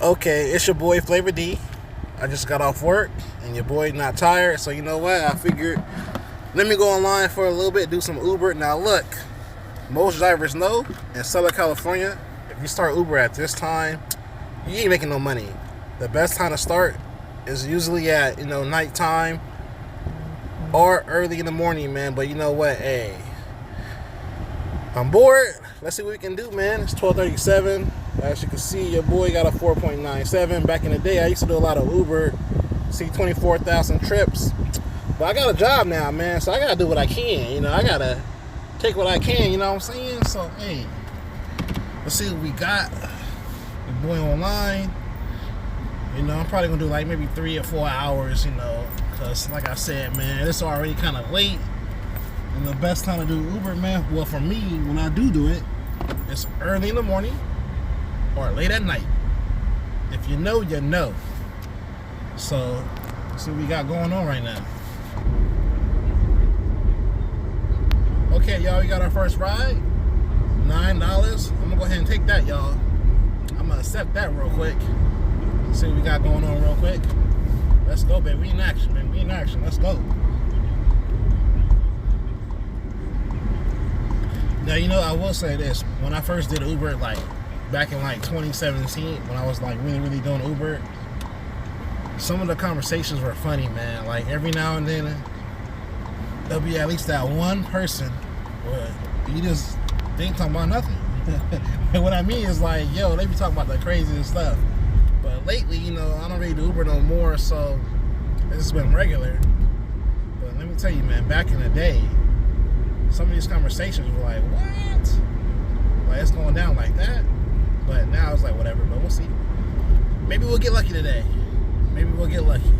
Okay, it's your boy Flavor D. I just got off work and your boy not tired, so you know what? I figured let me go online for a little bit, do some Uber. Now look, most drivers know in Southern California, if you start Uber at this time, you ain't making no money. The best time to start is usually at, nighttime or early in the morning, man. But you know what? Hey, I'm bored. Let's see what we can do, man. It's 12:37. As you can see, your boy got a 4.97. Back in the day, I used to do a lot of Uber, see 24,000 trips. But I got a job now, man, so I got to do what I can. I got to take what I can, you know what I'm saying? So, hey, let's see what we got. Your boy online. I'm probably going to do like maybe 3 or 4 hours, because like I said, man, it's already kind of late. And the best time to do Uber, man, well, for me, when I do it, it's early in the morning or late at night. If you know, you know. So, let's see what we got going on right now. Okay, y'all, we got our first ride. $9. I'm going to go ahead and take that, y'all. I'm going to accept that real quick. See what we got going on real quick. Let's go, baby. We in action, man. We in action. Let's go. Now, I will say this. When I first did Uber, back in 2017, when I was really, really doing Uber, some of the conversations were funny, man. Every now and then, there'll be at least that one person where you just ain't talking about nothing. And what I mean is yo, they be talking about the craziest stuff. But lately, I don't really do Uber no more, so it's been regular. But let me tell you, man, back in the day, some of these conversations were what? It's going down like that? But now it's whatever, but we'll see. Maybe we'll get lucky today. Maybe we'll get lucky.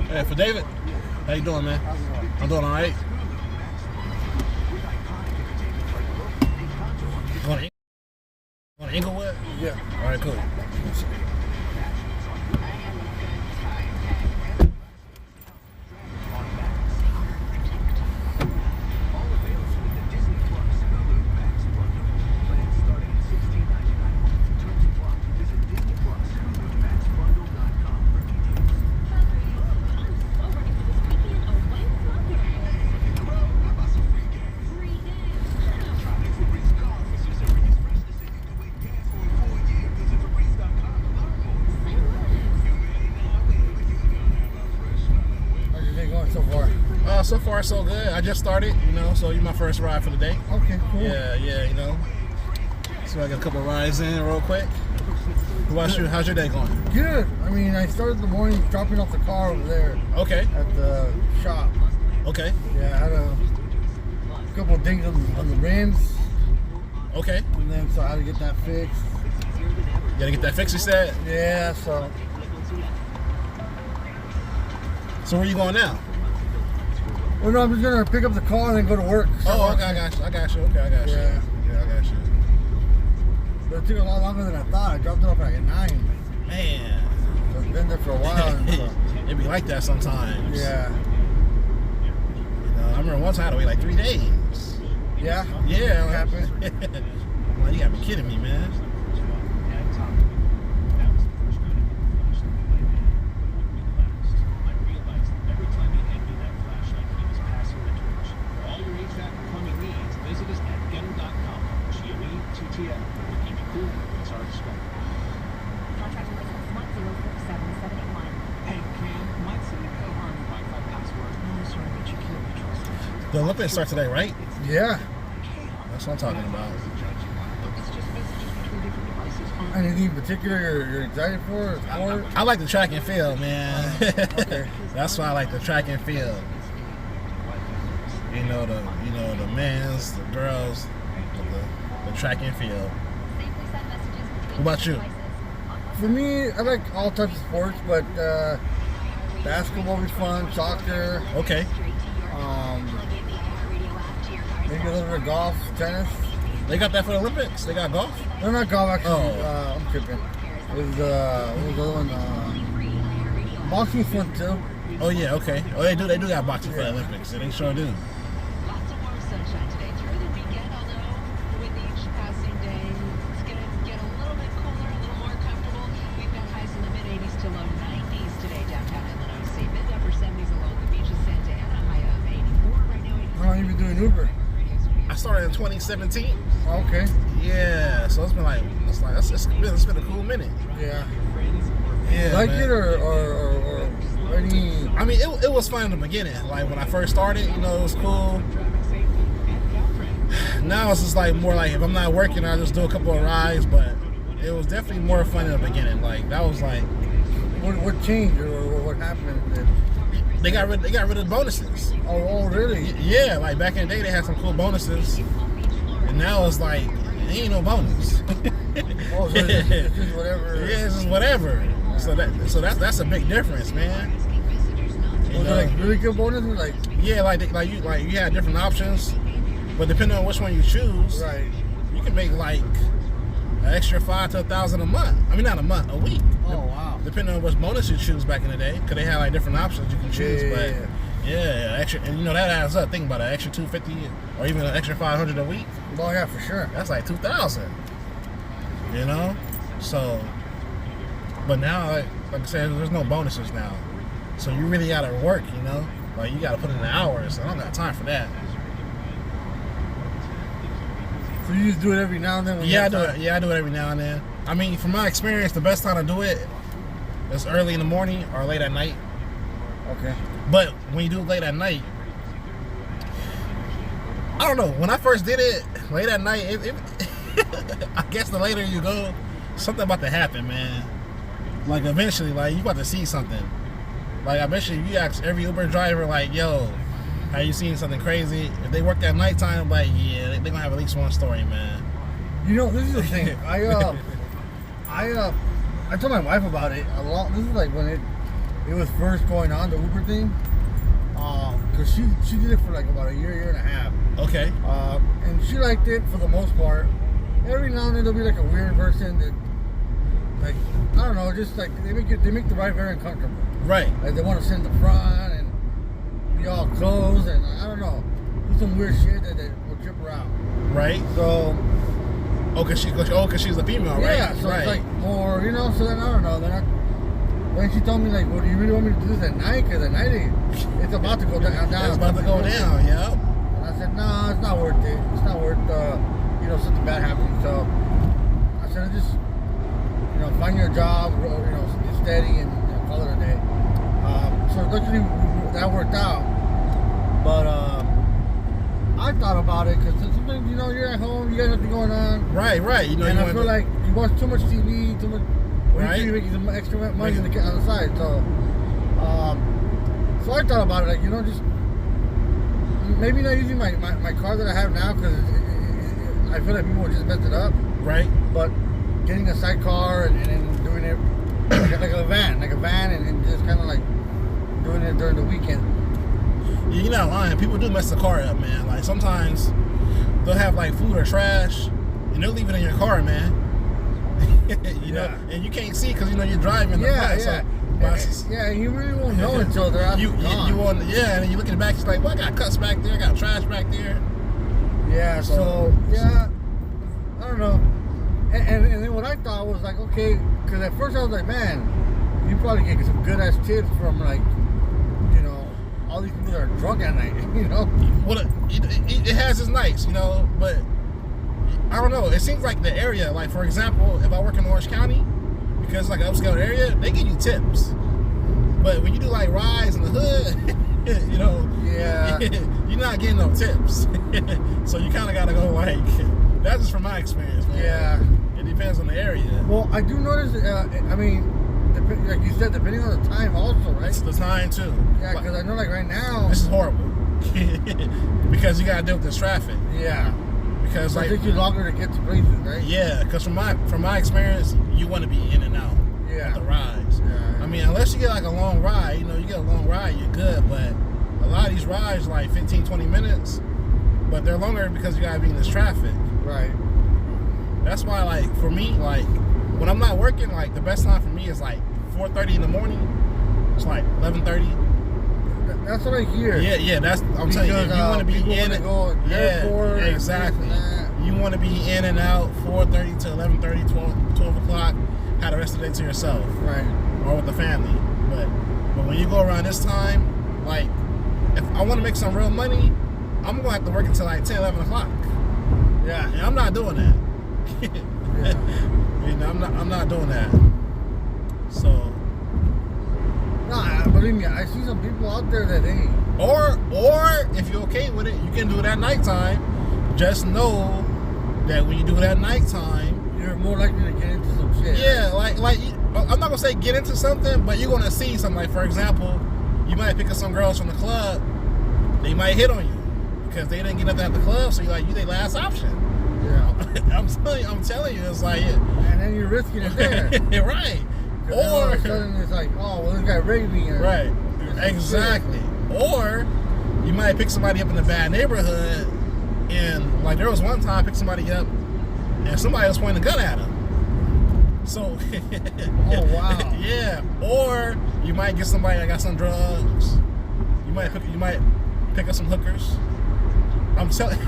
Hey, for David, how you doing, man? I'm doing all right. Going to Inglewood? Yeah. All right, cool. So far, so good. I just started, so you're my first ride for the day. Okay, cool. Yeah, So I got a couple rides in real quick. What about you? How's your day going? Good. I mean, I started the morning dropping off the car over there Okay. at the shop. Okay. Yeah, I had a couple of dings on the rims, Okay. and then so I had to get that fixed. You gotta get that fixed, you said? Yeah, so So where you going now? well, no, I'm just gonna pick up the car and then go to work. Oh, okay, I got you. Okay, I got you. Yeah. Yeah, I got you. But it took a lot longer than I thought. I dropped it off at like 9. Man. So I've been there for a while. And so, It be like that sometimes. yeah. You know, I remember one time I had to wait like 3 days. Yeah. Yeah. It happened. I'm like, you gotta be kidding me, man. The Olympics start today, right? Yeah. That's what I'm talking about. Anything in particular you're excited for? Or I like the track and field, man. Okay. That's why I like the track and field. You know the men's, the girls, the track and field. What about you? For me, I like all types of sports, but basketball will be fun, soccer, Okay. maybe a little bit of golf, tennis. They got that for the Olympics? They got golf? No, not golf, actually. Oh. I'm tripping. It was, what was the other one? Boxing's fun, too. Oh yeah, okay. Oh they do got boxing for the Olympics. They sure do. Lots of more sunshine today through the weekend, although with each passing day, it's going to get a little bit cooler, a little more comfortable. We've got highs in the mid-80s to low 90s today downtown Inland Sea. Mid-upper 70s along the beach of Santa Ana, high of 84 right now. How long have you been doing Uber? I started in 2017. Okay. Yeah, so it's been like it's been a cool minute. Yeah. Yeah. Like man. it or any? I mean, it was fun in the beginning. Like when I first started, it was cool. Now it's just like more like if I'm not working, I just do a couple of rides. But it was definitely more fun in the beginning. Like that was like What changed or what happened? they got rid of the bonuses. Oh, really? Yeah, like back in the day they had some cool bonuses, and now it's like there ain't no bonus. Oh, so it's just whatever. Yeah, it's just whatever. So that's a big difference, man. You Was it know? like really good bonuses? Like, Yeah, like you had different options, but depending on which one you choose, right. you can make like an extra $500 to $1,000 a month. I mean, not a month, a week. Oh, wow. Depending on which bonus you choose back in the day, because they had like different options you can choose. Yeah. But yeah, extra, and that adds up. Think about it, extra $250 or even an extra $500 a week. Oh, yeah, for sure. That's like $2,000. So, but now, like I said, there's no bonuses now. So you really gotta work, like you gotta put in the hours. I don't got time for that. So you just do it every now and then? When Yeah, I you do have it. time? Yeah, I do it every now and then. I mean, from my experience, the best time to do it is early in the morning or late at night. Okay. But when you do it late at night, I don't know. When I first did it late at night, I guess the later you go, something about to happen, man. Like eventually, like you about to see something. Like I bet you ask every Uber driver, like, "Yo, have you seen something crazy?" If they work at nighttime, like, yeah, they gonna have at least one story, man. This is the thing. I told my wife about it a lot. This is like when it was first going on, the Uber thing. Because she did it for like about a year and a half. Okay. And she liked it for the most part. Every now and then there'll be like a weird person that, like, I don't know, just like they make the ride very uncomfortable. Right. Like they want to sit in the front and be all closed and I don't know, do some weird shit that will trip her out. Right. So. Oh, cause she's a female, right? Yeah, so right. it's like more, so then I don't know. Then she told me like, well, do you really want me to do this at night? Because at night it's about to go down. It's about to go down, yeah. And I said, no, it's not worth it. It's not worth, something bad happening. So I said, just, find your job, be steady and call it a day. So luckily that worked out. But I thought about it because sometimes you're at home, you got nothing going on, Right. You know, and you I feel like you watch too much TV, too much. Or Right. you making some extra money on the side, so I thought about it, like just maybe not using my car that I have now because I feel like people would just mess it up. right. But getting a sidecar and doing it like a van, and just kind of like doing it during the weekend. Yeah, you're not lying. People do mess the car up, man. Like sometimes they'll have like food or trash, and they'll leave it in your car, man. you know, and you can't see because you're driving. The Yeah, front, yeah. So, Yeah, you really won't know until they're out. you want, and then you look in the back. It's like, well, I got cuts back there, I got trash back there. Yeah, so yeah, I don't know. And then what I thought was like, okay, because at first I was like, man, you probably get some good ass tips from like, all these people that are drunk at night, Well, it has its nights, but I don't know. It seems like the area, like for example, if I work in Orange County, because it's like an upscale area, they give you tips. But when you do like rides in the hood, Yeah. you're not getting no tips. So you kind of got to go like, that's just from my experience, man. Yeah. It depends on the area. Well, I do notice, like you said, depending on the time also, right? It's the time too. Yeah, because I know like right now. This is horrible. Because you got to deal with this traffic. Yeah. Because So it like, takes you longer to get to places, right? yeah, because from my experience, you want to be in and out. Yeah. The rides. Yeah. I mean, unless you get like a long ride, you get a long ride, you're good. But a lot of these rides like 15, 20 minutes, but they're longer because you gotta be in this traffic. Right. That's why, like, for me, like, when I'm not working, like, the best time for me is like 4:30 in the morning. It's like 11:30. That's what I hear. Yeah. I'm telling you, if you want to be people in wanna it. go to the airport and Exactly. this and that. You want to be in and out 4:30 to 11:30, 12 o'clock. Have the rest of the day to yourself. Right. Or with the family. But when you go around this time, like, if I want to make some real money, I'm going to have to work until like 10, 11 o'clock. Yeah. And I'm not doing that. Yeah. I'm not doing that. So, Nah, believe me, I see some people out there that ain't. or if you're okay with it, you can do it at nighttime. Just know that when you do it at nighttime, You're more likely to get into some shit. yeah, like I'm not gonna say get into something, but you're gonna see something. Like, for example, you might pick up some girls from the club. They might hit on you because they didn't get nothing at the club, so you their last option. Yeah. I'm telling you, it's like And then you're risking it there. right. 'Cause then all Or of a sudden it's like, oh, well, this guy raped me. Or, right, or some exactly. Or you might pick somebody up in a bad neighborhood, and like there was one time I picked somebody up, and somebody was pointing a gun at him. So, Oh, wow. yeah. Or you might get somebody that got some drugs. You might pick up some hookers. I'm telling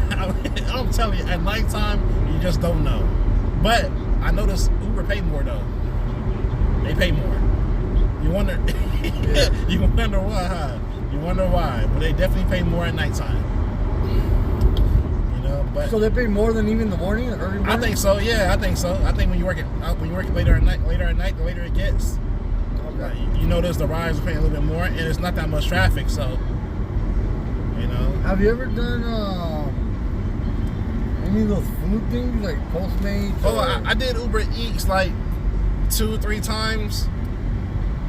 you, at nighttime you just don't know. But I noticed Uber pay more though. They pay more. You wonder, you wonder why? Huh? You wonder why? But they definitely pay more at nighttime. But So they pay more than even the morning, the early morning? I think so. Yeah, I think so. I think when you work later at night, the later it gets. Okay. You notice the rides are paying a little bit more, and it's not that much traffic. So, Have you ever done any of those food things like Postmates? Oh, I did Uber Eats like 2 or 3 times.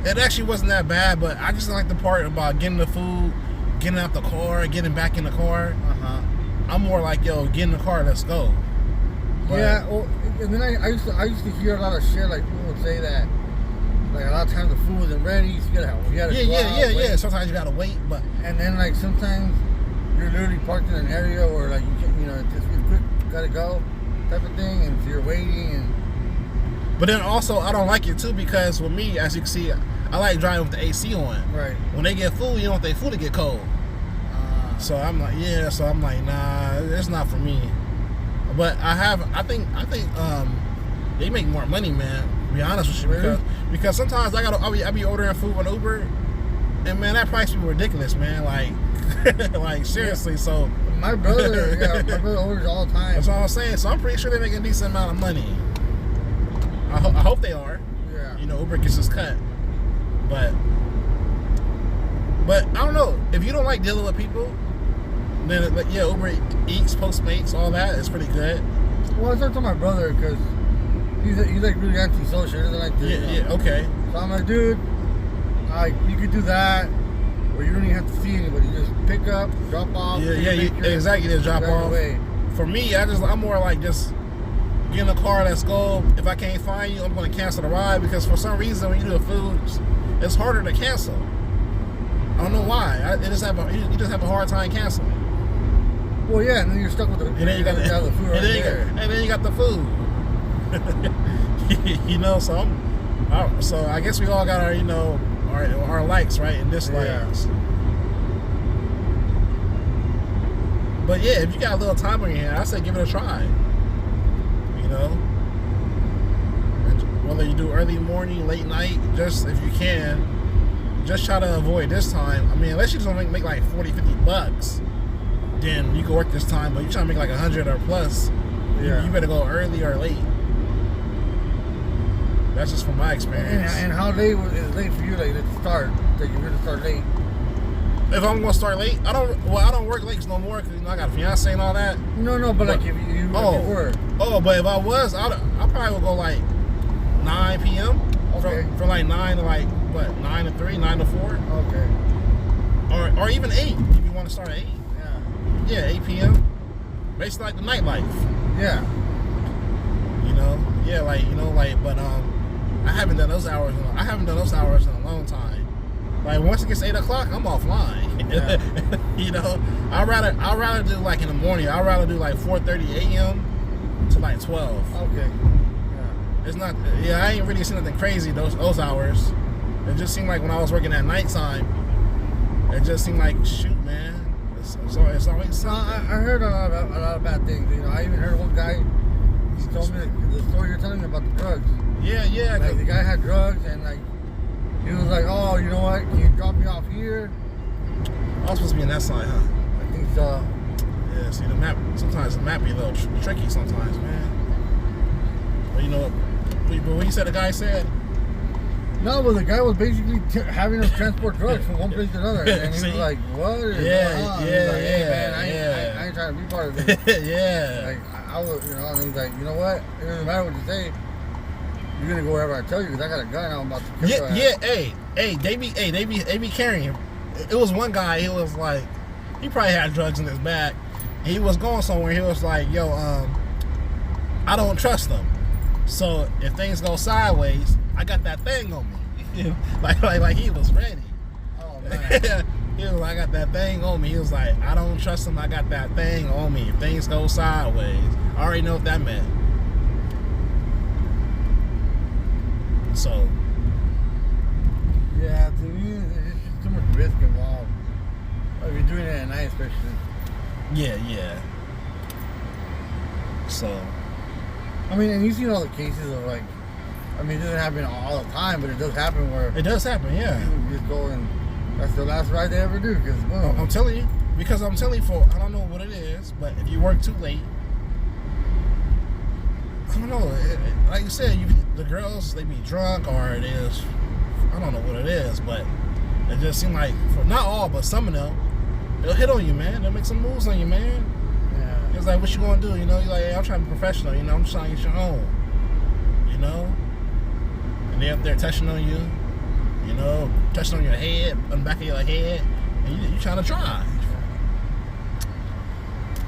It actually wasn't that bad, but I just like the part about getting the food, getting out the car, getting back in the car. Uh-huh. I'm more like, yo, get in the car, let's go. But, Yeah, well, and then I used to hear a lot of shit, like people would say that, like a lot of times the food wasn't ready, so you gotta go out, wait. Sometimes you gotta wait, but And then like sometimes you're literally parked in an area where like you can't, it's quick, gotta go, type of thing, and so you're waiting and. But then also, I don't like it too because with me, as you can see, I like driving with the AC on. Right. When they get food, you don't want their food to get cold. So I'm like, nah, it's not for me. But I think they make more money, man. To be honest with you, Really? because sometimes I be ordering food on Uber, and man, that price be ridiculous, man. Like seriously. So My brother orders all the time. that's all I'm saying. So I'm pretty sure they make a decent amount of money. I hope they are. Yeah. Uber gets his cut. But I don't know. If you don't like dealing with people, Then like, yeah, Uber Eats, Postmates, all that is pretty good. Well, I talked to my brother because he's like really antisocial. He doesn't like to. Yeah, okay. So I'm like, dude, you could do that, or you don't even have to see anybody. You just pick up, drop off. Exactly. Just drop off. Away. For me, I'm more like just get in the car. Let's go. If I can't find you, I'm going to cancel the ride because for some reason when you do the foods, it's harder to cancel. I don't know why. You just have a hard time canceling. Well, yeah, and then you're stuck with the. And then you got the food right there. And then you got the food. You know, so I guess we all got our likes, right, and dislikes. Yeah. But yeah, if you got a little time on your hand, I say give it a try. You know, whether you do early morning, late night, just if you can, just try to avoid this time. I mean, unless you just want to make like $40-$50, then you can work this time. But you're trying to make like 100 or plus, you better go early or late. That's just from my experience. And how late is late for you? Like to start? Like you're gonna start late? If I'm gonna start late, I don't work late no more because I got a fiance and all that. No, but like if you work. Oh, but if I was, I probably would go like 9 p.m. Okay. From like 9 to like 9 to 3, 9 to 4. Okay. Or even 8 if you want to start at 8. Yeah, 8 p.m. Basically like the nightlife. Yeah. You know, but I haven't done those hours. I haven't done those hours in a long time. Like once it gets 8 o'clock, I'm offline. Yeah. You know, I'd rather do like in the morning. I'd rather do like 4:30 a.m. to like 12. Okay. Yeah. It's not. Yeah, I ain't really seen nothing crazy those hours. It just seemed like when I was working at nighttime, it just seemed like shoot, man. It's always something. I heard a lot of bad things. You know, I even heard one guy. He told me the story you're telling me about the drugs. Yeah. Like the guy had drugs and like he was like, oh, you know what? Can you drop me off here? I was supposed to be in that side, huh? I think so. Yeah. See the map. Sometimes the map be a little tricky. Sometimes, man. But you know what you said? The guy said. No, but the guy was basically having us transport drugs from one place to another, and he was like, "What?" Yeah. Hey, man, I ain't trying to be part of this. Yeah. Like I was, you know, and he's like, "You know what? It doesn't matter what you say. You're gonna go wherever I tell you because I got a gun. I'm about to kill you." Yeah. They be carrying. It was one guy. He was like, he probably had drugs in his bag. He was going somewhere. He was like, "Yo, I don't trust them. So if things go sideways, I got that thing on me." like he was ready. Oh man. He was like, I got that thing on me. He was like, I don't trust him. I got that thing on me. If things go sideways, I already know what that meant. So. Yeah, to me, it's just too much risk involved. If you're doing it at night, especially. Yeah. So. I mean, and you've seen all the cases of like, I mean, it doesn't happen all the time, but it does happen where. It does happen, yeah. People just go and that's the last ride they ever do, because boom. I'm telling you, I don't know what it is, but if you work too late, I don't know. Like you said, the girls, they be drunk or it is, I don't know what it is, but it just seems like, for not all, but some of them, they'll hit on you, man. They'll make some moves on you, man. Yeah. It's like, what you gonna do? You know, you're like, hey, I'm trying to be professional, you know, I'm just trying to get you home. You know? And they up there touching on you. You know, touching on your head, on the back of your head, and you trying to drive.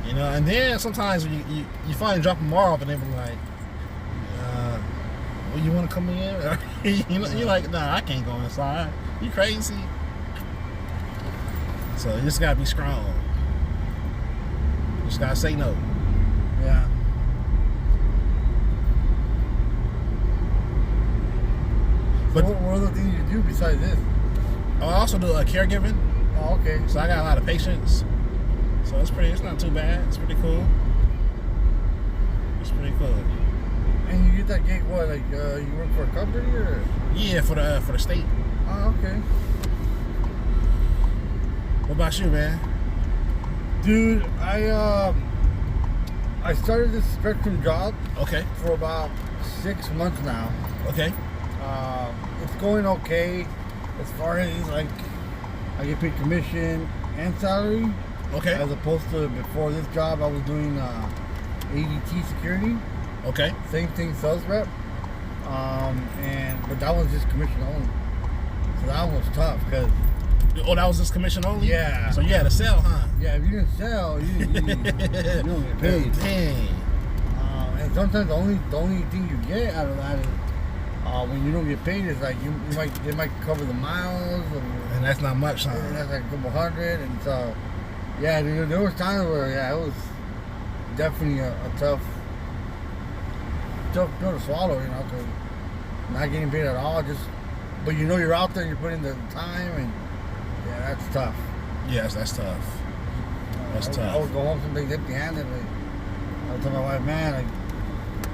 You know, and then sometimes when you finally drop them off, and they be like, well, you want to come in? You know, you're like, nah, I can't go inside. You crazy? So you just gotta be strong. You just gotta say no. Yeah. But what other things you do besides this? I also do caregiving. Oh, okay. So I got a lot of patients. So it's not too bad. It's pretty cool. It's pretty cool. And you get that gig, what, like, you work for a company, or? Yeah, for the state. Oh, okay. What about you, man? Dude, I started this Spectrum job. Okay. For about 6 months now. Okay. It's going okay as far as like I get paid commission and salary. Okay. As opposed to before this job, I was doing ADT security. Okay. Same thing, sales rep. But that was just commission only. So that one was tough because. Oh, that was just commission only? Yeah. So you had to sell, huh? Yeah, if you didn't sell, you don't get paid. Dang. And sometimes the only thing you get out of that is when you don't get paid is like they might cover the miles, And that's not much, huh? and that's like a couple hundred, and so yeah, there was times where it was definitely a tough pill to swallow, because not getting paid at all, but you're out there, you're putting the time, and yeah, that's tough. Yes, that's tough. That's tough. I would go home some days empty-handed. I would tell my wife, man, like,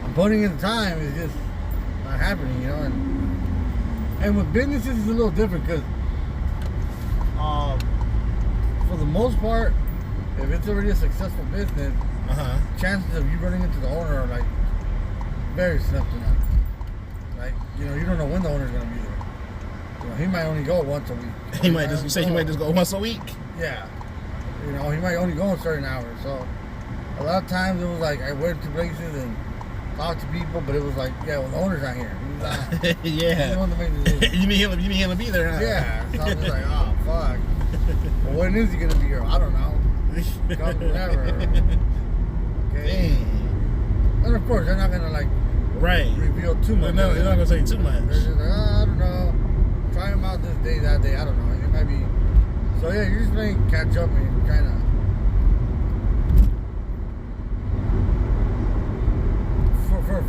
I'm putting in the time, it's just not happening, And with businesses, it's a little different because, for the most part, if it's already a successful business, chances of you running into the owner are like very slim to none. Like, you don't know when the owner's gonna be there. He might only go once a week. He might just go once a week. Yeah. He might only go in certain hours. So a lot of times it was like I went to places and talked to people, but it was like, yeah, well, the owner's not here. He's not. Yeah. He's the one that made the decision. You need him to be there, huh? Yeah. So I'm just like, oh fuck. Well, when is he gonna be here? I don't know. Come whenever. Okay. Dang. And of course they're not gonna like reveal too much. No, they're not gonna say too much. They're just like, I don't know. Try him out this day, that day. I don't know. It might be. So yeah, you're just playing catch up and kind of.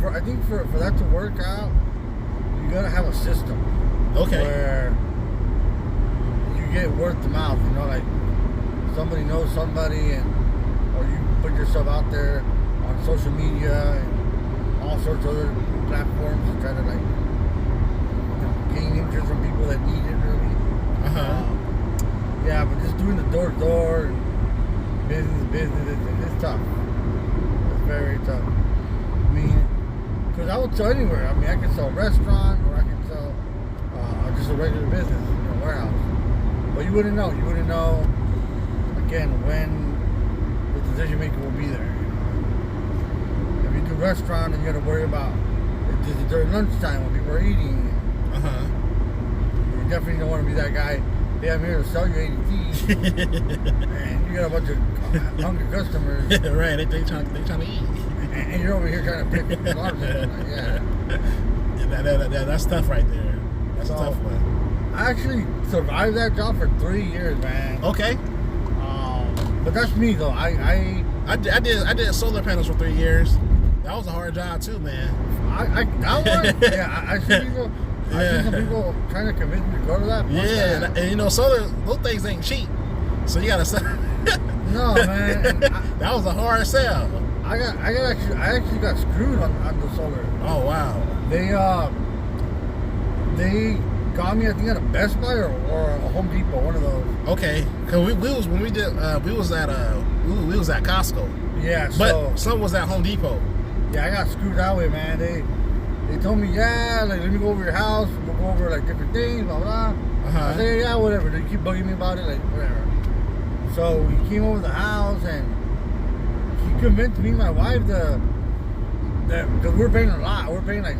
I think for that to work out, you gotta have a system. Okay. Where you get word of mouth, like somebody knows somebody, or you put yourself out there on social media and all sorts of other platforms to try to like gain interest from people that need it really. Yeah, but just doing the door to door and business, it's tough. It's very tough. I mean, because I would sell anywhere. I mean, I can sell a restaurant, or I can sell just a regular business, warehouse. But you wouldn't know. You wouldn't know, again, when the decision maker will be there. If you do restaurant and you got to worry about it during lunchtime when people are eating. You definitely don't want to be that guy. Hey, I'm here to sell you ADT. And you got a bunch of hungry customers. Right, they trying to eat. And you're over here trying to pick the arms. Like, yeah. That's tough right there. That's a tough one. I actually survived that job for 3 years, man. Okay. But that's me though. I did solar panels for 3 years. That was a hard job too, man. That one? Yeah, I see people. I see some people trying to convince me to go to that. Yeah, and solar, those things ain't cheap. So you gotta sell. No, man. That was a hard sell. I actually got screwed on the solar. Oh wow. They got me, I think, at a Best Buy or a Home Depot, one of those. Okay, cause we was at Costco. Yeah, but some was at Home Depot. Yeah, I got screwed that way, man. They told me, yeah, like let me go over your house. We'll go over like different things, blah blah. I said, yeah, whatever. They keep bugging me about it, like whatever. So he came over the house and he convinced me, and my wife, that because we're paying a lot. We're paying like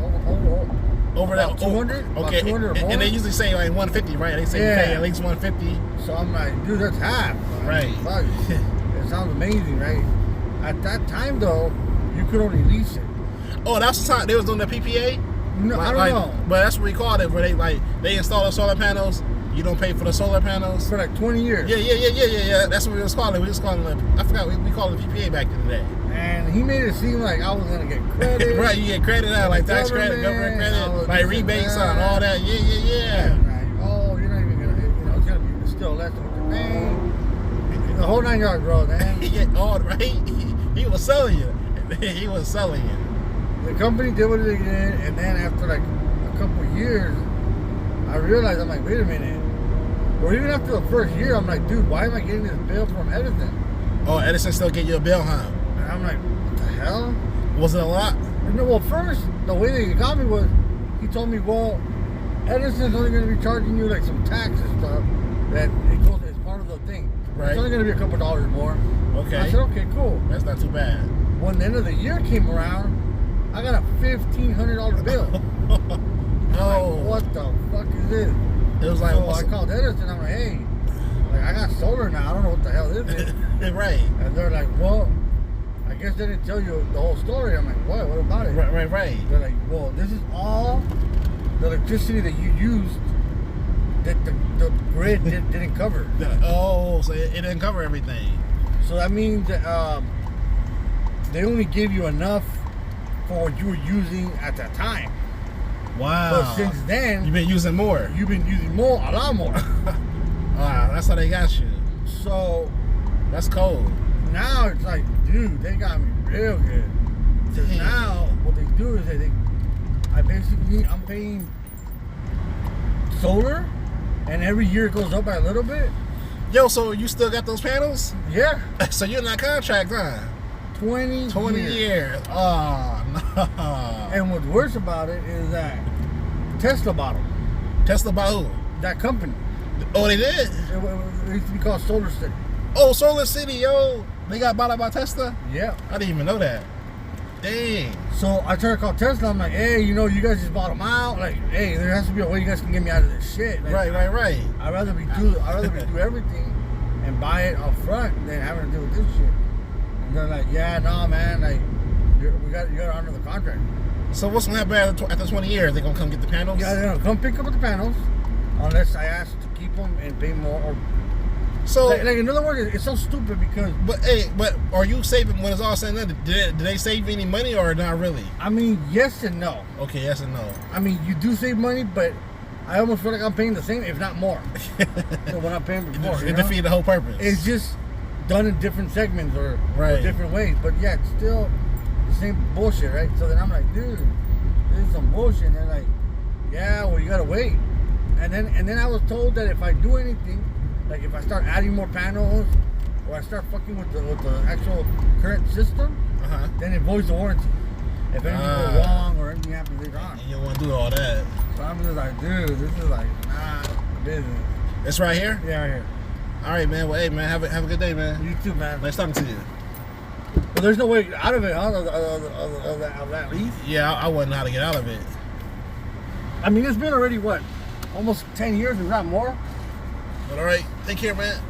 over that 200. Okay, 200 or more. And they usually say like 150, right? They say you pay at least 150. So I'm like, dude, that's half. Right. Fuck. It sounds amazing, right? At that time though, you could only lease it. Oh, that's the time they was doing the PPA. No, I don't know. But that's what we called it, where they install the solar panels. You don't pay for the solar panels For like 20 years. Yeah. That's what we was calling it. We was calling it. I forgot we called it PPA back in the day. And he made it seem like I was gonna get credit. Right, you get credit out, like tax credit, government credit, like rebates on all that. Yeah. And like, oh, you're not even gonna, it's gonna be still less than what you're paying. The whole 9 yards, bro, man. Yeah, all right. He was selling you. He was selling you. The company did what they did, and then after like a couple of years, I realized, I'm like, wait a minute. Or even after the first year, I'm like, dude, why am I getting this bill from Edison? Oh, Edison still get you a bill, huh? And I'm like, what the hell? Was it a lot? No, well, first, the way they got me was, he told me, well, Edison's only going to be charging you like some tax and stuff that it goes as part of the thing. Right. It's only gonna be a couple dollars more. Okay. I said, okay, cool. That's not too bad. When the end of the year came around, I got a $1,500 bill. Oh. Like, what the fuck is this? It was like, So I called Edison. I'm like, hey, like I got solar now. I don't know what the hell this is. right. And they're like, well, I guess they didn't tell you the whole story. I'm like, what? What about it? Right. They're like, well, this is all the electricity that you used that the grid didn't cover. Oh, so it didn't cover everything. So that means that they only give you enough for what you were using at that time. Wow. But since then, You've been using more. you've been using more, a lot more. Wow, that's how they got you. So That's cold. now it's like, dude, they got me real good. Because Damn. now what they do is I'm paying solar, and every year it goes up by a little bit. Yo, so you still got those panels? Yeah, So you're not contract, huh? 20 20 years. Oh, no. And what's worse about it is that Tesla bought them. Tesla by who? That company. Oh, they did? It used to be called Solar City. Oh, Solar City, yo. They got bought out by Tesla? Yeah. I didn't even know that. Dang. So I tried to call Tesla. I'm like, hey, you guys just bought them out. Like, hey, there has to be a way you guys can get me out of this shit. Like, Right. I'd rather we do everything and buy it up front than having to do with this shit. And they're like, yeah, no, man, like you got to honor the contract. So what's going to happen after 20 years? They going to come get the panels? Yeah, they're gonna come pick up the panels unless I ask to keep them and pay more. Or, So, like in other words, it's so stupid because but are you saving when it's all said and done? Did they save any money or not really? I mean, yes and no. Okay, yes and no. I mean, you do save money, but I almost feel like I'm paying the same, if not more, than what I'm paying before. It defeated the whole purpose. It's just done in different segments or Right. different ways, but yeah, it's still the same bullshit, right? So then I'm like, dude, this is some bullshit. And they're like, yeah, well, you gotta wait. And then I was told that if I do anything, like if I start adding more panels or I start fucking with the actual current system, Uh-huh. then it voids the warranty. If anything goes wrong or anything happens later on. You don't want to do all that. So I'm just like, dude, this is like not business. It's right here? Yeah, right here. All right, man. Well, hey, man, have a good day, man. You too, man. Nice talking to you. But there's no way out of it, huh? Of that lease. Yeah, I wouldn't know how to get out of it. I mean, it's been already, what, almost 10 years, if not more? But all right, take care, man.